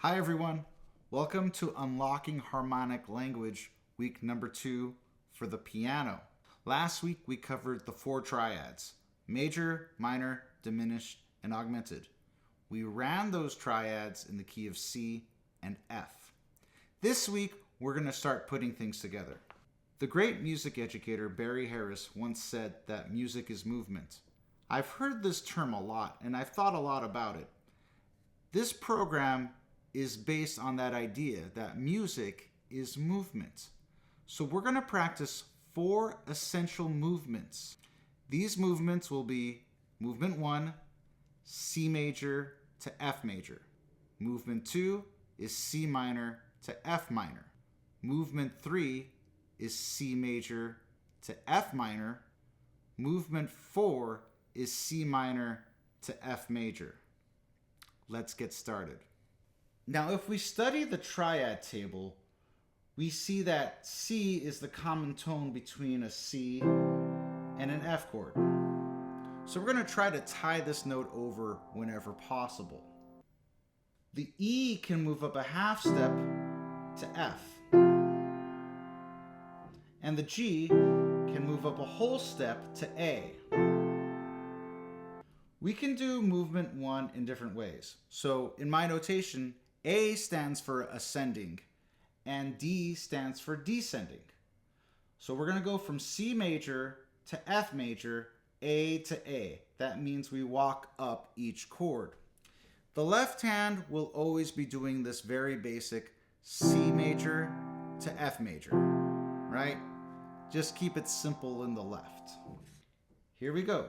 Hi everyone, welcome to Unlocking Harmonic Language, week number 2 for the piano. Last week we covered the 4 triads, major, minor, diminished, and augmented. We ran those triads in the key of C and F. This week we're going to start putting things together. The great music educator Barry Harris once said that music is movement. I've heard this term a lot and I've thought a lot about it. This program is based on that idea that music is movement. So we're going to practice 4 essential movements. These movements will be movement 1, C major to F major. Movement 2 is C minor to F minor. Movement 3 is C major to F minor. Movement 4 is C minor to F major. Let's get started. Now, if we study the triad table, we see that C is the common tone between a C and an F chord. So we're going to try to tie this note over whenever possible. The E can move up a half step to F. And the G can move up a whole step to A. We can do movement 1 in different ways. So in my notation, A stands for ascending and D stands for descending. So we're going to go from C major to F major, A to A. That means we walk up each chord. The left hand will always be doing this very basic C major to F major, right? Just keep it simple in the left. Here we go.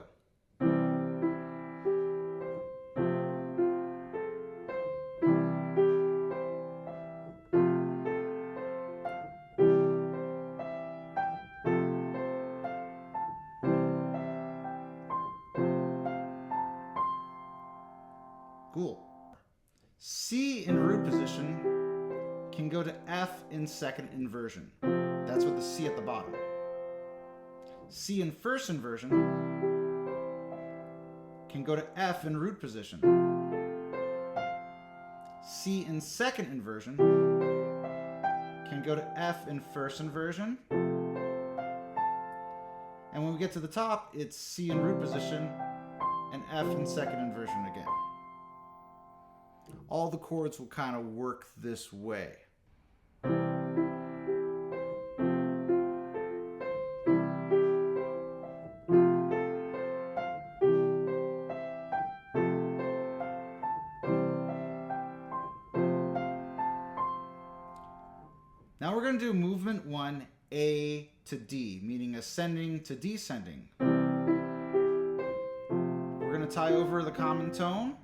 Cool. C in root position can go to F in second inversion. That's with the C at the bottom. C in first inversion can go to F in root position. C in second inversion can go to F in first inversion. And when we get to the top, it's C in root position and F in second inversion again. All the chords will kind of work this way. Now we're going to do movement 1, A to D, meaning ascending to descending. We're going to tie over the common tone.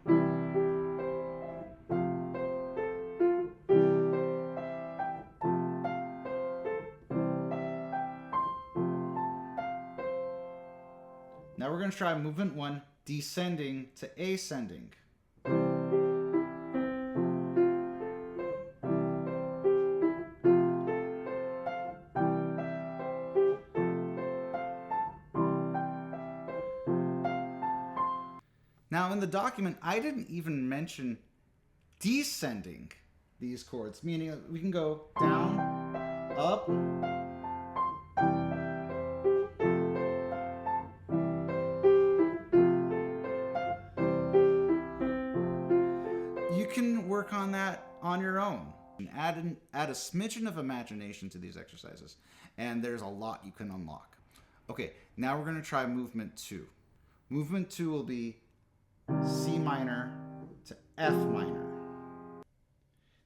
Now we're going to try movement 1, descending to ascending. Now in the document, I didn't even mention descending these chords, meaning we can go down, up, you can work on that on your own. Add a smidgen of imagination to these exercises, and there's a lot you can unlock. Okay, now we're going to try movement 2. Movement 2 will be C minor to F minor.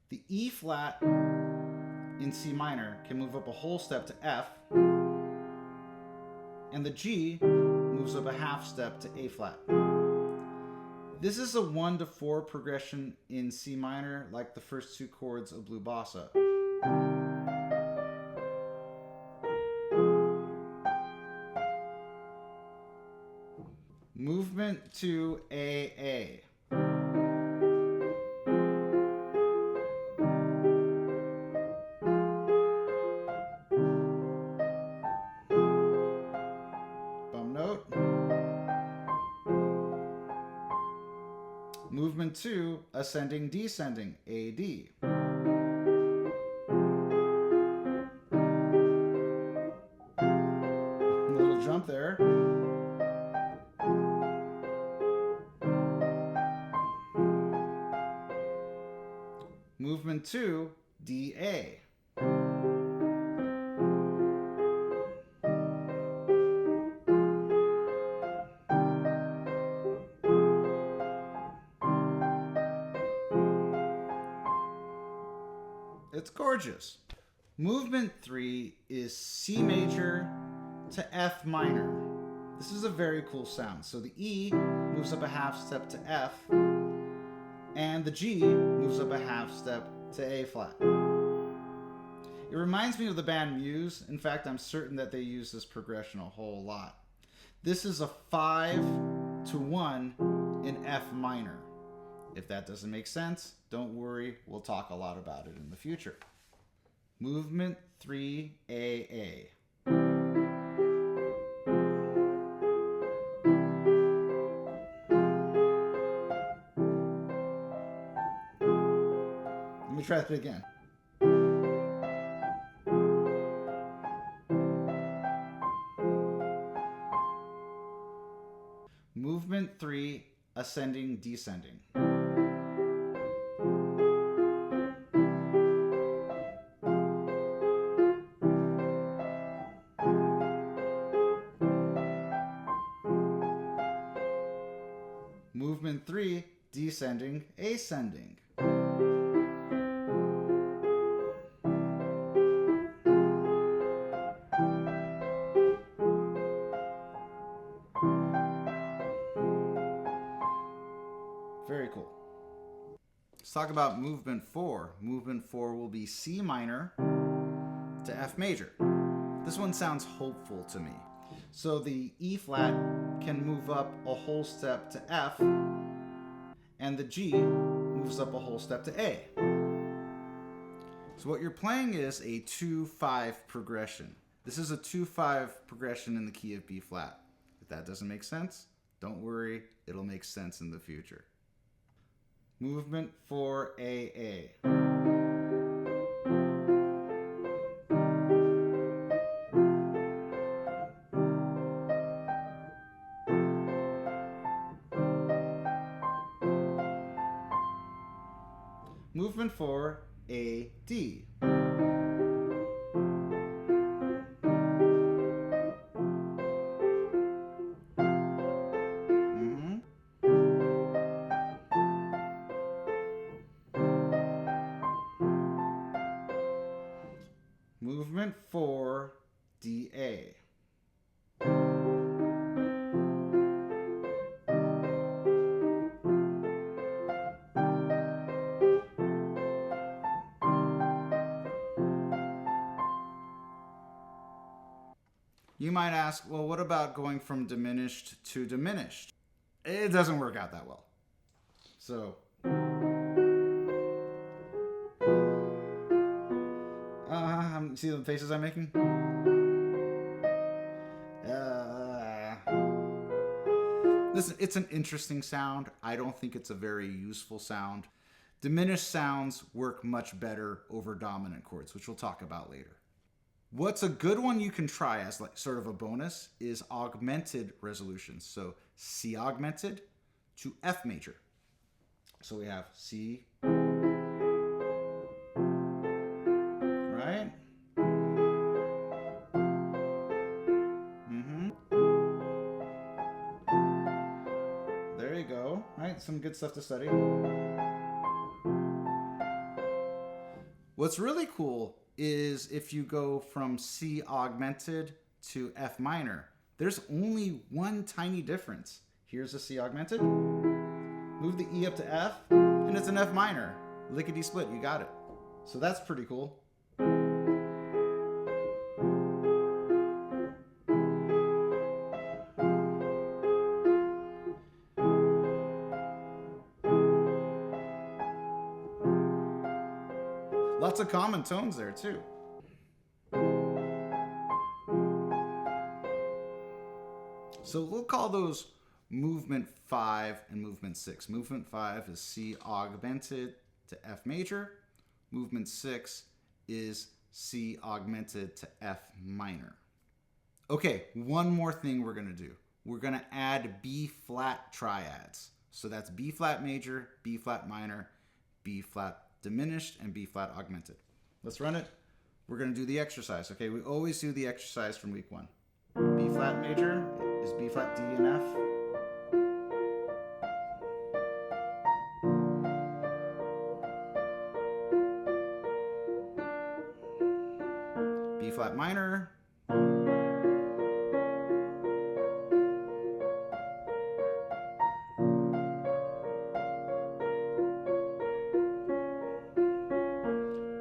The E flat in C minor can move up a whole step to F, and the G moves up a half step to A flat. This is a 1 to 4 progression in C minor, like the first 2 chords of Blue Bossa. Movement to AA. Bum note. Movement Movement 2, ascending, descending, AD. Little jump there. Movement 2, DA. It's gorgeous. Movement 3 is C major to F minor. This is a very cool sound. So the E moves up a half step to F, and the G moves up a half step to A flat. It reminds me of the band Muse. In fact, I'm certain that they use this progression a whole lot. This is a 5 to 1 in F minor. If that doesn't make sense, don't worry, we'll talk a lot about it in the future. Movement 3, AA. Let me try that again. Movement 3, ascending, descending. Movement 3, descending, ascending. Very cool. Let's talk about movement 4. Movement 4 will be C minor to F major. This one sounds hopeful to me. So the E flat can move up a whole step to F, and the G moves up a whole step to A. So what you're playing is a 2-5 progression. This is a 2-5 progression in the key of B flat. If that doesn't make sense, don't worry, it'll make sense in the future. Movement 4, AA. Movement 4, AD. Movement 4, DA. You might ask, well, what about going from diminished to diminished? It doesn't work out that well. So, see the faces I'm making? Listen, it's an interesting sound. I don't think it's a very useful sound. Diminished sounds work much better over dominant chords, which we'll talk about later. What's a good one you can try as like sort of a bonus is augmented resolutions. So C augmented to F major. So we have C, right? There you go, right? Some good stuff to study. What's really cool is if you go from C augmented to F minor, there's only one tiny difference. Here's a C augmented, move the E up to F, and it's an F minor. Lickety split, you got it. So that's pretty cool. Lots of common tones there too. So we'll call those movement 5 and movement 6. Movement 5 is C augmented to F major. Movement 6 is C augmented to F minor. Okay, one more thing we're going to do. We're going to add B flat triads. So that's B flat major, B flat minor, B flat diminished, and B flat augmented. Let's run it. We're going to do the exercise. Okay, we always do the exercise from week 1. B flat major is B flat D and F. B flat minor.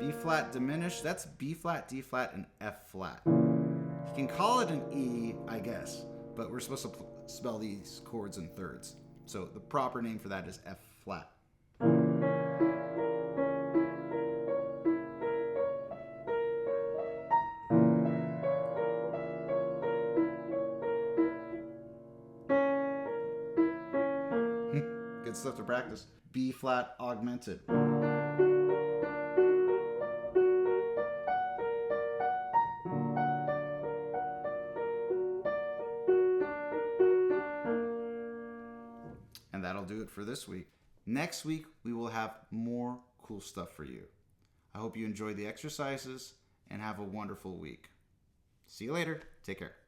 B flat diminished, that's B flat, D flat, and F flat. You can call it an E, I guess, but we're supposed to spell these chords in thirds. So the proper name for that is F flat. Good stuff to practice. B flat augmented. And that'll do it for this week. Next week, we will have more cool stuff for you. I hope you enjoy the exercises and have a wonderful week. See you later. Take care.